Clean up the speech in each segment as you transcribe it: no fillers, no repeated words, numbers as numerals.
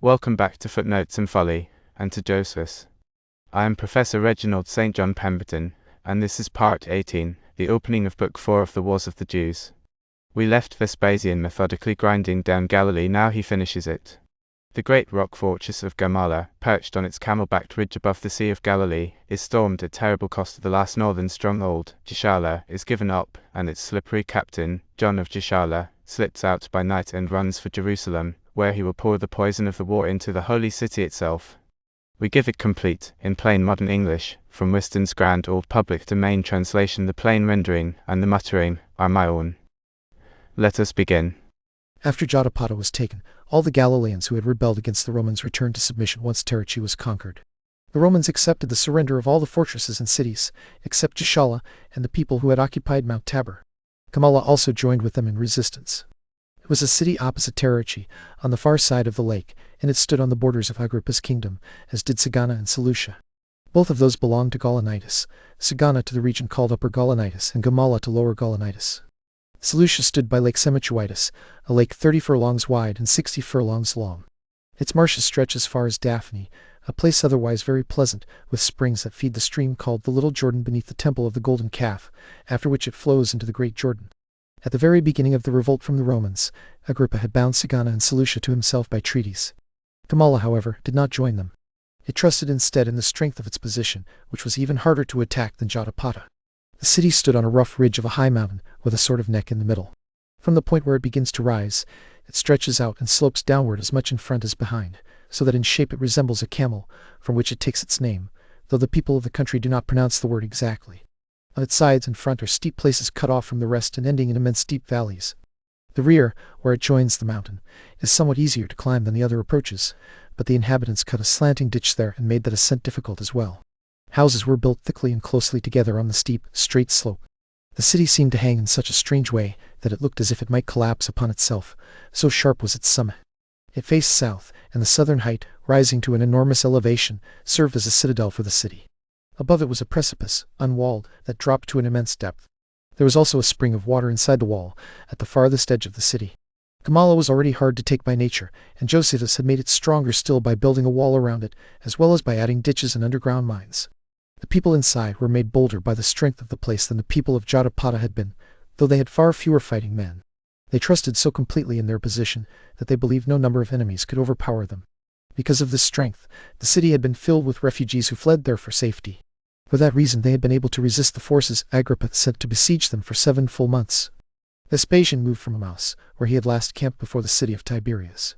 Welcome back to Footnotes Folly, and to Josephus. I am Professor Reginald St. John Pemberton, and this is Part 18, the opening of Book 4 of the Wars of the Jews. We left Vespasian methodically grinding down Galilee, now he finishes it. The great rock fortress of Gamala, perched on its camel-backed ridge above the Sea of Galilee, is stormed at terrible cost. The last northern stronghold, Gischala, is given up, and its slippery captain, John of Gischala, slips out by night and runs for Jerusalem, where he will pour the poison of the war into the holy city itself. We give it complete, in plain modern English, from Whiston's grand old public domain translation. The plain rendering and the muttering are my own. Let us begin. After Jotapata was taken, all the Galileans who had rebelled against the Romans returned to submission once Terrichi was conquered. The Romans accepted the surrender of all the fortresses and cities, except Gischala and the people who had occupied Mount Tabor. Gamala also joined with them in resistance. It was a city opposite Terrichi, on the far side of the lake, and it stood on the borders of Agrippa's kingdom, as did Sagana and Seleucia. Both of those belonged to Gaulonitis, Sagana to the region called Upper Gaulonitis, and Gamala to Lower Gaulonitis. Seleucia stood by Lake Semechuitis, a lake 30 furlongs wide and 60 furlongs long. Its marshes stretch as far as Daphne, a place otherwise very pleasant, with springs that feed the stream called the Little Jordan beneath the temple of the Golden Calf, after which it flows into the Great Jordan. At the very beginning of the revolt from the Romans, Agrippa had bound Sagana and Seleucia to himself by treaties. Gamala, however, did not join them. It trusted instead in the strength of its position, which was even harder to attack than Jotapata. The city stood on a rough ridge of a high mountain, with a sort of neck in the middle. From the point where it begins to rise, it stretches out and slopes downward as much in front as behind, so that in shape it resembles a camel, from which it takes its name, though the people of the country do not pronounce the word exactly. On its sides and front are steep places cut off from the rest and ending in immense steep valleys. The rear, where it joins the mountain, is somewhat easier to climb than the other approaches, but the inhabitants cut a slanting ditch there and made that ascent difficult as well. Houses were built thickly and closely together on the steep, straight slope. The city seemed to hang in such a strange way that it looked as if it might collapse upon itself, so sharp was its summit. It faced south, and the southern height, rising to an enormous elevation, served as a citadel for the city. Above it was a precipice, unwalled, that dropped to an immense depth. There was also a spring of water inside the wall, at the farthest edge of the city. Gamala was already hard to take by nature, and Josephus had made it stronger still by building a wall around it, as well as by adding ditches and underground mines. The people inside were made bolder by the strength of the place than the people of Jotapata had been, though they had far fewer fighting men. They trusted so completely in their position that they believed no number of enemies could overpower them. Because of this strength, the city had been filled with refugees who fled there for safety. For that reason they had been able to resist the forces Agrippa sent to besiege them for 7 full months. Vespasian moved from Emmaus, where he had last camped before the city of Tiberias.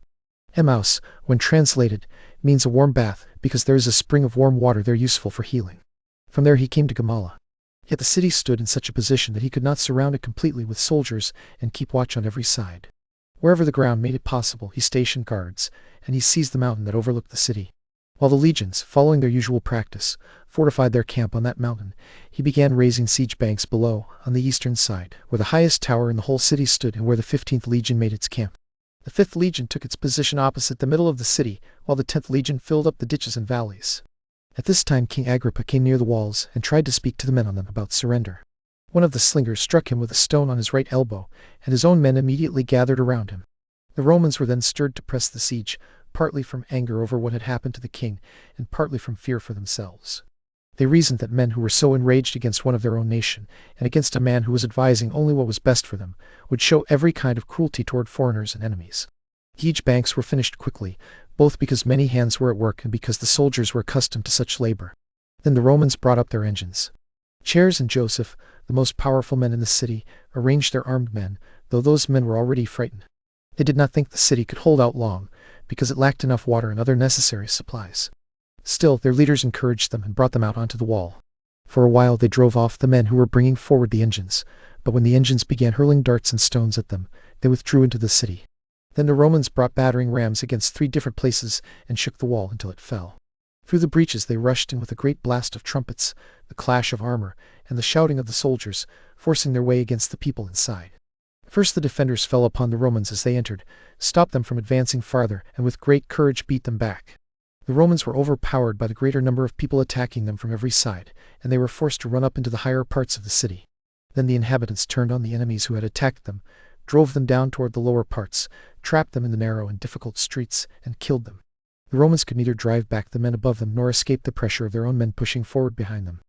Emmaus, when translated, means a warm bath, because there is a spring of warm water there useful for healing. From there he came to Gamala. Yet the city stood in such a position that he could not surround it completely with soldiers and keep watch on every side. Wherever the ground made it possible, he stationed guards, and he seized the mountain that overlooked the city. While the legions, following their usual practice, fortified their camp on that mountain, he began raising siege banks below, on the eastern side, where the highest tower in the whole city stood and where the 15th Legion made its camp. The 5th Legion took its position opposite the middle of the city, while the 10th Legion filled up the ditches and valleys. At this time King Agrippa came near the walls and tried to speak to the men on them about surrender. One of the slingers struck him with a stone on his right elbow, and his own men immediately gathered around him. The Romans were then stirred to press the siege, partly from anger over what had happened to the king, and partly from fear for themselves. They reasoned that men who were so enraged against one of their own nation, and against a man who was advising only what was best for them, would show every kind of cruelty toward foreigners and enemies. Siege banks were finished quickly, both because many hands were at work and because the soldiers were accustomed to such labor. Then the Romans brought up their engines. Chares and Joseph, the most powerful men in the city, arranged their armed men, though those men were already frightened. They did not think the city could hold out long, because it lacked enough water and other necessary supplies. Still, their leaders encouraged them and brought them out onto the wall. For a while they drove off the men who were bringing forward the engines, but when the engines began hurling darts and stones at them, they withdrew into the city. Then the Romans brought battering rams against 3 different places and shook the wall until it fell. Through the breaches they rushed in with a great blast of trumpets, the clash of armor, and the shouting of the soldiers, forcing their way against the people inside. First the defenders fell upon the Romans as they entered, stopped them from advancing farther, and with great courage beat them back. The Romans were overpowered by the greater number of people attacking them from every side, and they were forced to run up into the higher parts of the city. Then the inhabitants turned on the enemies who had attacked them, drove them down toward the lower parts, trapped them in the narrow and difficult streets, and killed them. The Romans could neither drive back the men above them nor escape the pressure of their own men pushing forward behind them.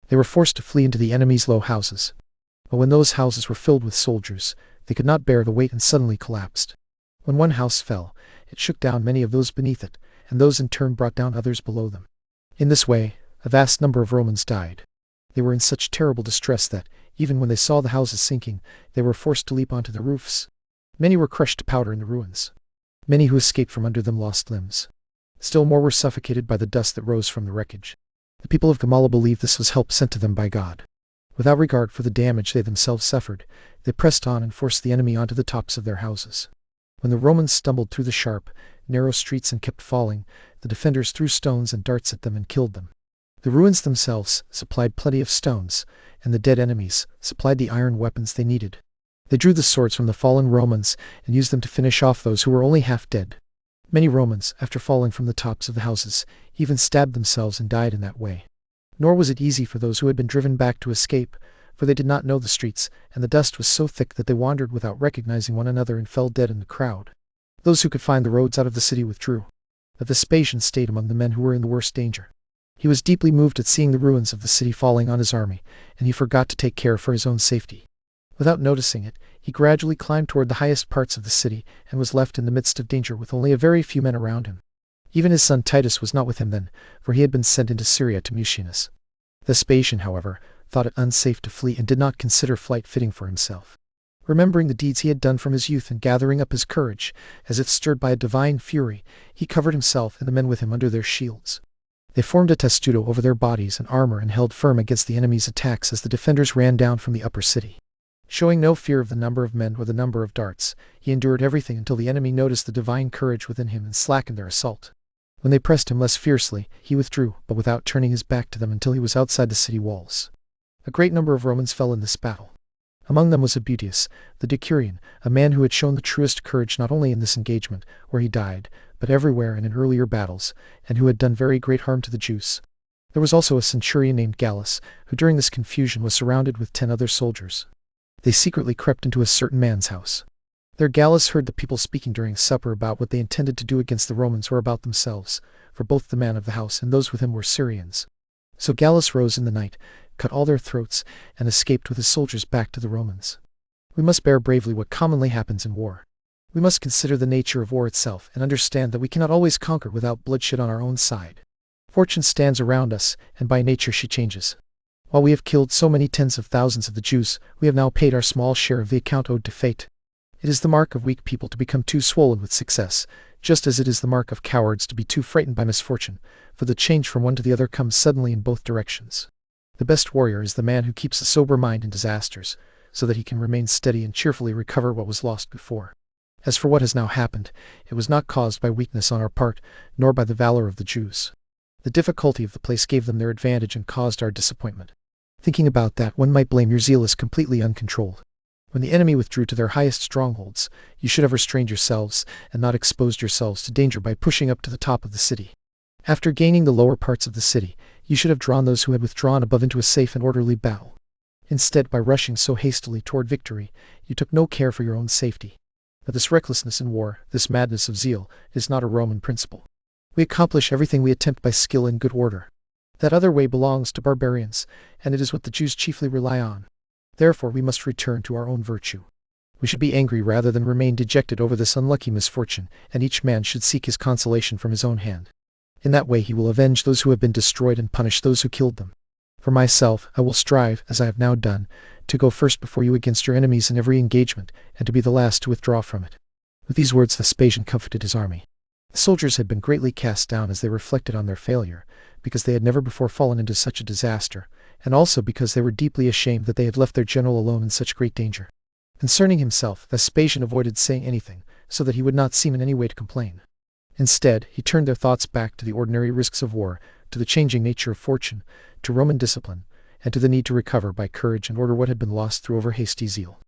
They were forced to flee into the enemy's low houses. But when those houses were filled with soldiers, they could not bear the weight and suddenly collapsed. When one house fell, it shook down many of those beneath it, and those in turn brought down others below them. In this way, a vast number of Romans died. They were in such terrible distress that, even when they saw the houses sinking, they were forced to leap onto the roofs. Many were crushed to powder in the ruins. Many who escaped from under them lost limbs. Still more were suffocated by the dust that rose from the wreckage. The people of Gamala believed this was help sent to them by God. Without regard for the damage they themselves suffered, they pressed on and forced the enemy onto the tops of their houses. When the Romans stumbled through the sharp, narrow streets and kept falling, the defenders threw stones and darts at them and killed them. The ruins themselves supplied plenty of stones, and the dead enemies supplied the iron weapons they needed. They drew the swords from the fallen Romans and used them to finish off those who were only half dead. Many Romans, after falling from the tops of the houses, even stabbed themselves and died in that way. Nor was it easy for those who had been driven back to escape, for they did not know the streets, and the dust was so thick that they wandered without recognizing one another and fell dead in the crowd. Those who could find the roads out of the city withdrew. But Vespasian stayed among the men who were in the worst danger. He was deeply moved at seeing the ruins of the city falling on his army, and he forgot to take care for his own safety. Without noticing it, he gradually climbed toward the highest parts of the city and was left in the midst of danger with only a very few men around him. Even his son Titus was not with him then, for he had been sent into Syria to Mucianus. Vespasian, however, thought it unsafe to flee and did not consider flight fitting for himself. Remembering the deeds he had done from his youth and gathering up his courage, as if stirred by a divine fury, he covered himself and the men with him under their shields. They formed a testudo over their bodies and armor and held firm against the enemy's attacks as the defenders ran down from the upper city. Showing no fear of the number of men or the number of darts, he endured everything until the enemy noticed the divine courage within him and slackened their assault. When they pressed him less fiercely, he withdrew, but without turning his back to them until he was outside the city walls. A great number of Romans fell in this battle. Among them was Abutius, the Decurion, a man who had shown the truest courage not only in this engagement, where he died, but everywhere and in earlier battles, and who had done very great harm to the Jews. There was also a centurion named Gallus, who during this confusion was surrounded with 10 other soldiers. They secretly crept into a certain man's house. There Gallus heard the people speaking during supper about what they intended to do against the Romans or about themselves, for both the man of the house and those with him were Syrians. So Gallus rose in the night, cut all their throats, and escaped with his soldiers back to the Romans. We must bear bravely what commonly happens in war. We must consider the nature of war itself and understand that we cannot always conquer without bloodshed on our own side. Fortune stands around us, and by nature she changes. While we have killed so many tens of thousands of the Jews, we have now paid our small share of the account owed to fate. It is the mark of weak people to become too swollen with success, just as it is the mark of cowards to be too frightened by misfortune, for the change from one to the other comes suddenly in both directions. The best warrior is the man who keeps a sober mind in disasters, so that he can remain steady and cheerfully recover what was lost before. As for what has now happened, it was not caused by weakness on our part, nor by the valor of the Jews. The difficulty of the place gave them their advantage and caused our disappointment. Thinking about that, one might blame your zeal as completely uncontrolled. When the enemy withdrew to their highest strongholds, you should have restrained yourselves and not exposed yourselves to danger by pushing up to the top of the city. After gaining the lower parts of the city, you should have drawn those who had withdrawn above into a safe and orderly battle. Instead, by rushing so hastily toward victory, you took no care for your own safety. But this recklessness in war, this madness of zeal, is not a Roman principle. We accomplish everything we attempt by skill and good order. That other way belongs to barbarians, and it is what the Jews chiefly rely on. Therefore we must return to our own virtue. We should be angry rather than remain dejected over this unlucky misfortune, and each man should seek his consolation from his own hand. In that way he will avenge those who have been destroyed and punish those who killed them. For myself, I will strive, as I have now done, to go first before you against your enemies in every engagement, and to be the last to withdraw from it." With these words Vespasian comforted his army. The soldiers had been greatly cast down as they reflected on their failure, because they had never before fallen into such a disaster, and also because they were deeply ashamed that they had left their general alone in such great danger. Concerning himself, Vespasian avoided saying anything, so that he would not seem in any way to complain. Instead, he turned their thoughts back to the ordinary risks of war, to the changing nature of fortune, to Roman discipline, and to the need to recover by courage and order what had been lost through over-hasty zeal.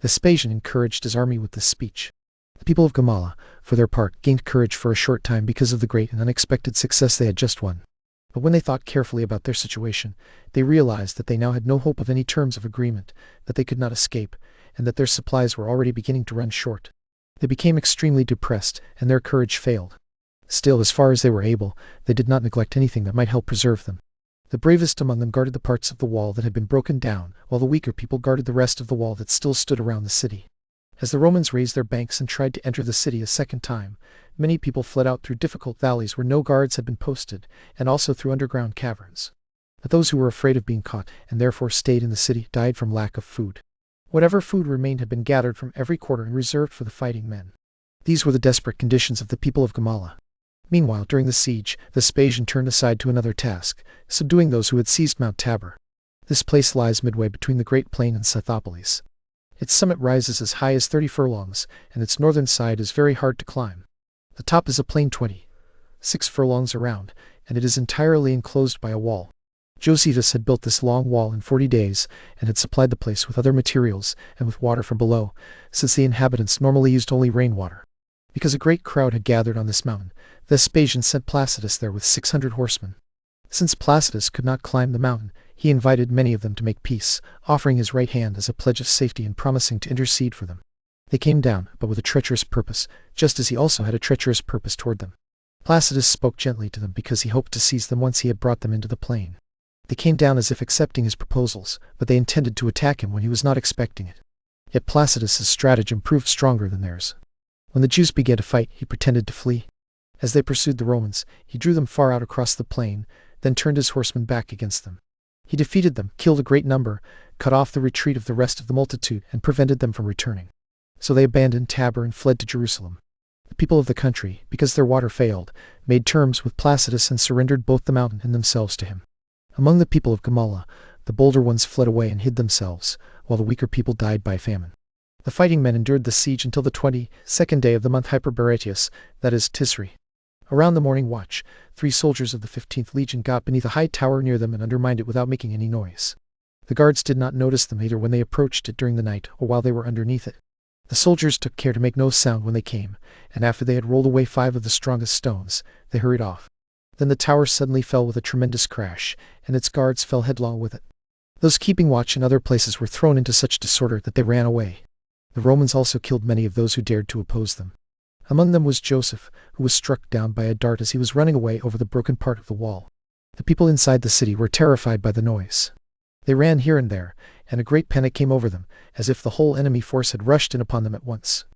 Vespasian encouraged his army with this speech. The people of Gamala, for their part, gained courage for a short time because of the great and unexpected success they had just won. But when they thought carefully about their situation, they realized that they now had no hope of any terms of agreement, that they could not escape, and that their supplies were already beginning to run short. They became extremely depressed, and their courage failed. Still, as far as they were able, they did not neglect anything that might help preserve them. The bravest among them guarded the parts of the wall that had been broken down, while the weaker people guarded the rest of the wall that still stood around the city. As the Romans raised their banks and tried to enter the city a second time, many people fled out through difficult valleys where no guards had been posted, and also through underground caverns. But those who were afraid of being caught, and therefore stayed in the city, died from lack of food. Whatever food remained had been gathered from every quarter and reserved for the fighting men. These were the desperate conditions of the people of Gamala. Meanwhile, during the siege, Vespasian turned aside to another task, subduing those who had seized Mount Tabor. This place lies midway between the Great Plain and Scythopolis. Its summit rises as high as 30 furlongs, and its northern side is very hard to climb. The top is a plain 26 furlongs around, and it is entirely enclosed by a wall. Josephus had built this long wall in 40 days, and had supplied the place with other materials and with water from below, since the inhabitants normally used only rainwater. Because a great crowd had gathered on this mountain, Vespasian sent Placidus there with 600 horsemen. Since Placidus could not climb the mountain, he invited many of them to make peace, offering his right hand as a pledge of safety and promising to intercede for them. They came down, but with a treacherous purpose, just as he also had a treacherous purpose toward them. Placidus spoke gently to them because he hoped to seize them once he had brought them into the plain. They came down as if accepting his proposals, but they intended to attack him when he was not expecting it. Yet Placidus's stratagem proved stronger than theirs. When the Jews began to fight, he pretended to flee. As they pursued the Romans, he drew them far out across the plain, then turned his horsemen back against them. He defeated them, killed a great number, cut off the retreat of the rest of the multitude, and prevented them from returning. So they abandoned Tabor and fled to Jerusalem. The people of the country, because their water failed, made terms with Placidus and surrendered both the mountain and themselves to him. Among the people of Gamala, the bolder ones fled away and hid themselves, while the weaker people died by famine. The fighting men endured the siege until the 22nd day of the month Hyperberetius, that is, Tisri. Around the morning watch, 3 soldiers of the 15th Legion got beneath a high tower near them and undermined it without making any noise. The guards did not notice them either when they approached it during the night or while they were underneath it. The soldiers took care to make no sound when they came, and after they had rolled away 5 of the strongest stones, they hurried off. Then the tower suddenly fell with a tremendous crash, and its guards fell headlong with it. Those keeping watch in other places were thrown into such disorder that they ran away. The Romans also killed many of those who dared to oppose them. Among them was Joseph, who was struck down by a dart as he was running away over the broken part of the wall. The people inside the city were terrified by the noise. They ran here and there, and a great panic came over them, as if the whole enemy force had rushed in upon them at once.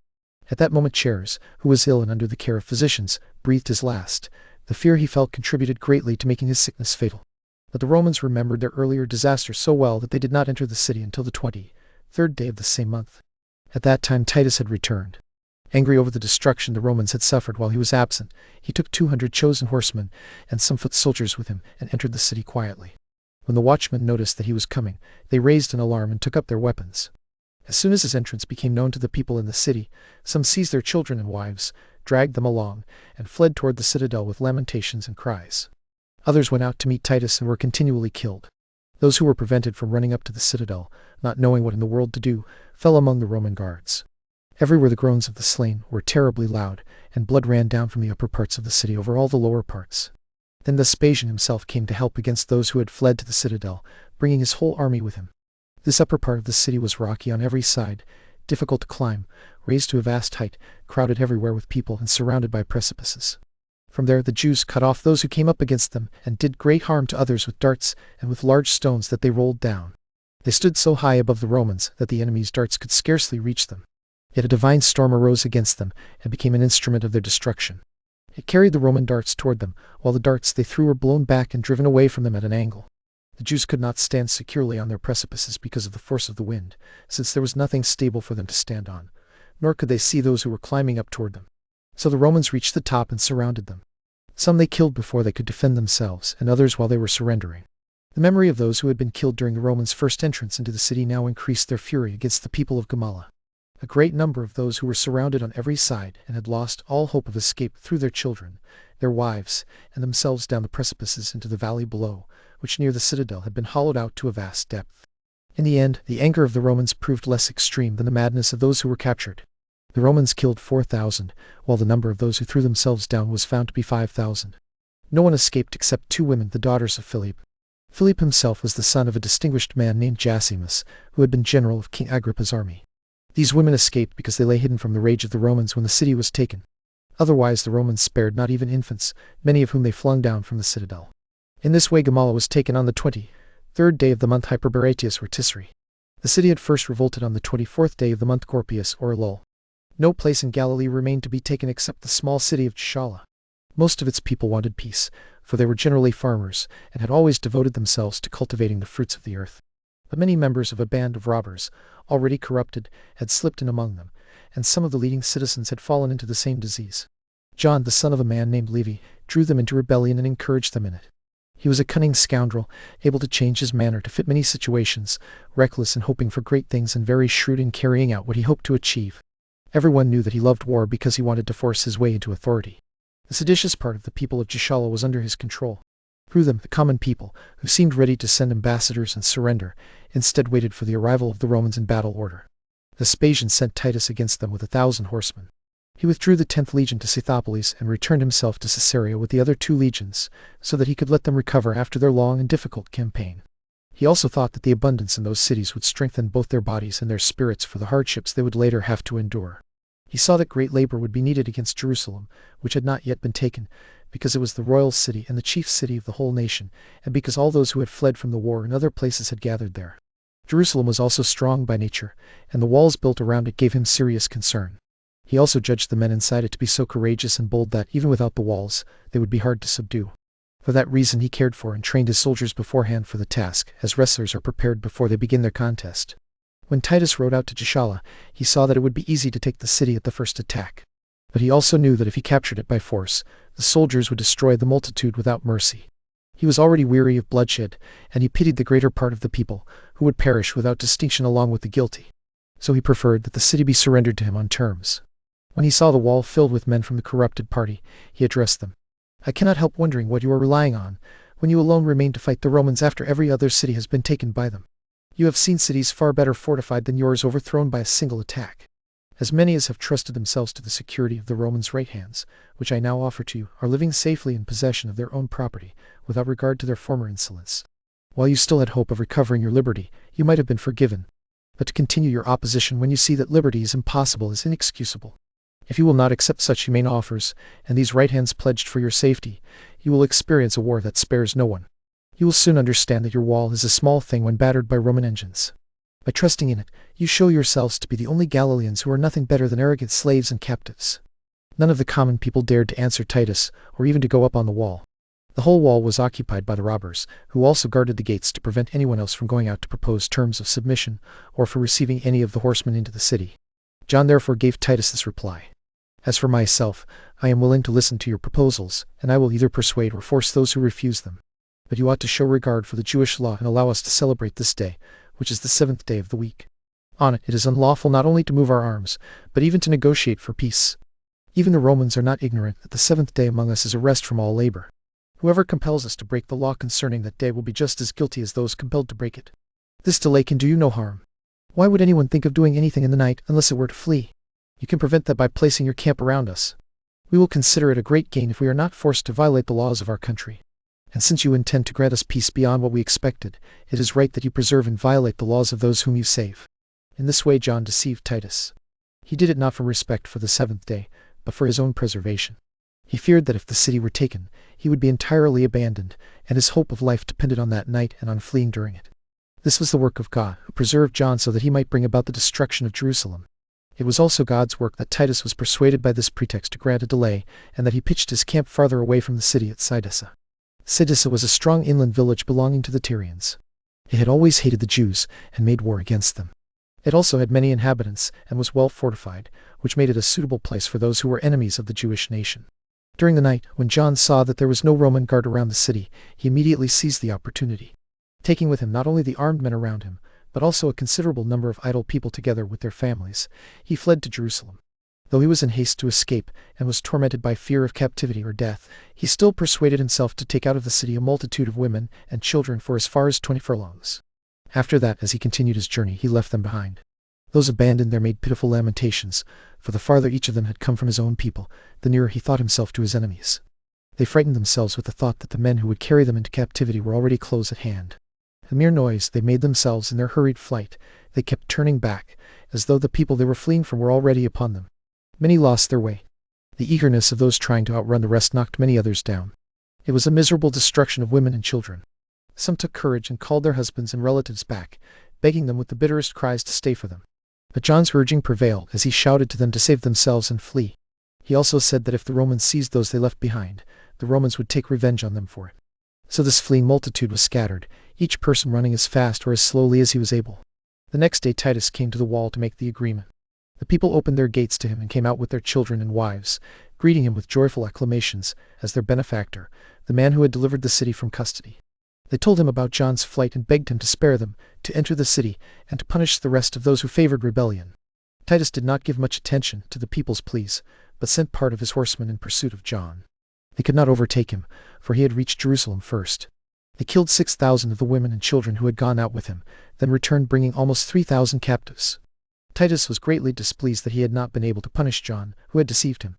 At that moment Chares, who was ill and under the care of physicians, breathed his last. The fear he felt contributed greatly to making his sickness fatal. But the Romans remembered their earlier disaster so well that they did not enter the city until the 23rd day of the same month. At that time Titus had returned. Angry over the destruction the Romans had suffered while he was absent, he took 200 chosen horsemen and some foot soldiers with him and entered the city quietly. When the watchmen noticed that he was coming, they raised an alarm and took up their weapons. As soon as his entrance became known to the people in the city, some seized their children and wives, dragged them along, and fled toward the citadel with lamentations and cries. Others went out to meet Titus and were continually killed. Those who were prevented from running up to the citadel, not knowing what in the world to do, fell among the Roman guards. Everywhere the groans of the slain were terribly loud, and blood ran down from the upper parts of the city over all the lower parts. Then Vespasian himself came to help against those who had fled to the citadel, bringing his whole army with him. This upper part of the city was rocky on every side, difficult to climb, raised to a vast height, crowded everywhere with people and surrounded by precipices. From there the Jews cut off those who came up against them, and did great harm to others with darts and with large stones that they rolled down. They stood so high above the Romans that the enemy's darts could scarcely reach them. Yet a divine storm arose against them, and became an instrument of their destruction. It carried the Roman darts toward them, while the darts they threw were blown back and driven away from them at an angle. The Jews could not stand securely on their precipices because of the force of the wind, since there was nothing stable for them to stand on, nor could they see those who were climbing up toward them. So the Romans reached the top and surrounded them. Some they killed before they could defend themselves, and others while they were surrendering. The memory of those who had been killed during the Romans' first entrance into the city now increased their fury against the people of Gamala. A great number of those who were surrounded on every side and had lost all hope of escape threw their children, their wives, and themselves down the precipices into the valley below, which near the citadel had been hollowed out to a vast depth. In the end, the anger of the Romans proved less extreme than the madness of those who were captured. The Romans killed 4,000, while the number of those who threw themselves down was found to be 5,000. No one escaped except 2 women, the daughters of Philip. Philip himself was the son of a distinguished man named Josephus, who had been general of King Agrippa's army. These women escaped because they lay hidden from the rage of the Romans when the city was taken. Otherwise the Romans spared not even infants, many of whom they flung down from the citadel. In this way Gamala was taken on the 23rd day of the month Hyperberetius or Tisri. The city had first revolted on the 24th day of the month Corpius or Lul. No place in Galilee remained to be taken except the small city of Gischala. Most of its people wanted peace, for they were generally farmers, and had always devoted themselves to cultivating the fruits of the earth. But many members of a band of robbers, already corrupted, had slipped in among them, and some of the leading citizens had fallen into the same disease. John, the son of a man named Levi, drew them into rebellion and encouraged them in it. He was a cunning scoundrel, able to change his manner to fit many situations, reckless in hoping for great things and very shrewd in carrying out what he hoped to achieve. Everyone knew that he loved war because he wanted to force his way into authority. The seditious part of the people of Gischala was under his control. Through them, the common people, who seemed ready to send ambassadors and surrender, instead waited for the arrival of the Romans in battle order. Vespasian sent Titus against them with 1,000 horsemen. He withdrew the 10th legion to Scythopolis and returned himself to Caesarea with the other 2 legions, so that he could let them recover after their long and difficult campaign. He also thought that the abundance in those cities would strengthen both their bodies and their spirits for the hardships they would later have to endure. He saw that great labor would be needed against Jerusalem, which had not yet been taken, because it was the royal city and the chief city of the whole nation, and because all those who had fled from the war in other places had gathered there. Jerusalem was also strong by nature, and the walls built around it gave him serious concern. He also judged the men inside it to be so courageous and bold that, even without the walls, they would be hard to subdue. For that reason he cared for and trained his soldiers beforehand for the task, as wrestlers are prepared before they begin their contest. When Titus rode out to Gischala, he saw that it would be easy to take the city at the first attack. But he also knew that if he captured it by force, the soldiers would destroy the multitude without mercy. He was already weary of bloodshed, and he pitied the greater part of the people, who would perish without distinction along with the guilty. So he preferred that the city be surrendered to him on terms. When he saw the wall filled with men from the corrupted party, he addressed them. "I cannot help wondering what you are relying on, when you alone remain to fight the Romans after every other city has been taken by them. You have seen cities far better fortified than yours overthrown by a single attack. As many as have trusted themselves to the security of the Romans' right hands, which I now offer to you, are living safely in possession of their own property, without regard to their former insolence. While you still had hope of recovering your liberty, you might have been forgiven. But to continue your opposition when you see that liberty is impossible is inexcusable. If you will not accept such humane offers, and these right hands pledged for your safety, you will experience a war that spares no one. You will soon understand that your wall is a small thing when battered by Roman engines. By trusting in it, you show yourselves to be the only Galileans who are nothing better than arrogant slaves and captives." None of the common people dared to answer Titus, or even to go up on the wall. The whole wall was occupied by the robbers, who also guarded the gates to prevent anyone else from going out to propose terms of submission, or for receiving any of the horsemen into the city. John therefore gave Titus this reply: "As for myself, I am willing to listen to your proposals, and I will either persuade or force those who refuse them. But you ought to show regard for the Jewish law and allow us to celebrate this day, which is the 7th day of the week. On it is unlawful not only to move our arms, but even to negotiate for peace. Even the Romans are not ignorant that the 7th day among us is a rest from all labor. Whoever compels us to break the law concerning that day will be just as guilty as those compelled to break it. This delay can do you no harm. Why would anyone think of doing anything in the night unless it were to flee? You can prevent that by placing your camp around us. We will consider it a great gain if we are not forced to violate the laws of our country. And since you intend to grant us peace beyond what we expected, it is right that you preserve and violate the laws of those whom you save." In this way John deceived Titus. He did it not from respect for the 7th day, but for his own preservation. He feared that if the city were taken, he would be entirely abandoned, and his hope of life depended on that night and on fleeing during it. This was the work of God, who preserved John so that he might bring about the destruction of Jerusalem. It was also God's work that Titus was persuaded by this pretext to grant a delay, and that he pitched his camp farther away from the city at Sidissa. Sidissa was a strong inland village belonging to the Tyrians. It had always hated the Jews and made war against them. It also had many inhabitants and was well fortified, which made it a suitable place for those who were enemies of the Jewish nation. During the night, when John saw that there was no Roman guard around the city, he immediately seized the opportunity. Taking with him not only the armed men around him, but also a considerable number of idle people together with their families, he fled to Jerusalem. Though he was in haste to escape, and was tormented by fear of captivity or death, he still persuaded himself to take out of the city a multitude of women and children for as far as 20 furlongs. After that, as he continued his journey, he left them behind. Those abandoned there made pitiful lamentations, for the farther each of them had come from his own people, the nearer he thought himself to his enemies. They frightened themselves with the thought that the men who would carry them into captivity were already close at hand. A mere noise they made themselves in their hurried flight. They kept turning back, as though the people they were fleeing from were already upon them. Many lost their way. The eagerness of those trying to outrun the rest knocked many others down. It was a miserable destruction of women and children. Some took courage and called their husbands and relatives back, begging them with the bitterest cries to stay for them. But John's urging prevailed as he shouted to them to save themselves and flee. He also said that if the Romans seized those they left behind, the Romans would take revenge on them for it. So this fleeing multitude was scattered, each person running as fast or as slowly as he was able. The next day Titus came to the wall to make the agreement. The people opened their gates to him and came out with their children and wives, greeting him with joyful acclamations as their benefactor, the man who had delivered the city from custody. They told him about John's flight and begged him to spare them, to enter the city, and to punish the rest of those who favored rebellion. Titus did not give much attention to the people's pleas, but sent part of his horsemen in pursuit of John. They could not overtake him, for he had reached Jerusalem first. They killed 6,000 of the women and children who had gone out with him, then returned bringing almost 3,000 captives. Titus was greatly displeased that he had not been able to punish John, who had deceived him.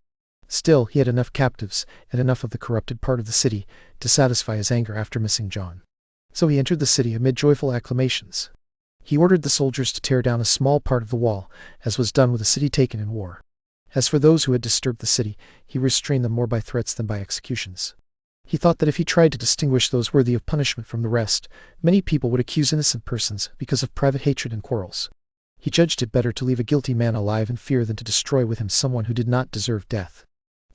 Still, he had enough captives, and enough of the corrupted part of the city, to satisfy his anger after missing John. So he entered the city amid joyful acclamations. He ordered the soldiers to tear down a small part of the wall, as was done with a city taken in war. As for those who had disturbed the city, he restrained them more by threats than by executions. He thought that if he tried to distinguish those worthy of punishment from the rest, many people would accuse innocent persons because of private hatred and quarrels. He judged it better to leave a guilty man alive in fear than to destroy with him someone who did not deserve death.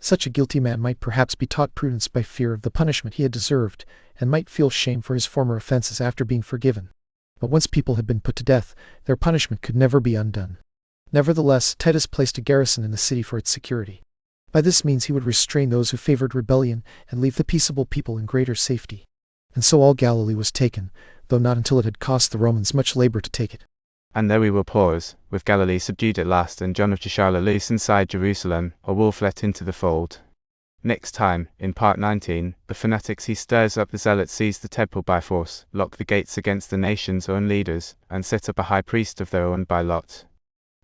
Such a guilty man might perhaps be taught prudence by fear of the punishment he had deserved, and might feel shame for his former offenses after being forgiven. But once people had been put to death, their punishment could never be undone. Nevertheless, Titus placed a garrison in the city for its security. By this means he would restrain those who favored rebellion and leave the peaceable people in greater safety. And so all Galilee was taken, though not until it had cost the Romans much labor to take it. And there we will pause, with Galilee subdued at last and John of Gischala loose inside Jerusalem, a wolf let into the fold. Next time, in part 19, the fanatics he stirs up the zealots seize the temple by force, lock the gates against the nation's own leaders, and set up a high priest of their own by lot.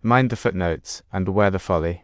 Mind the footnotes, and beware the folly.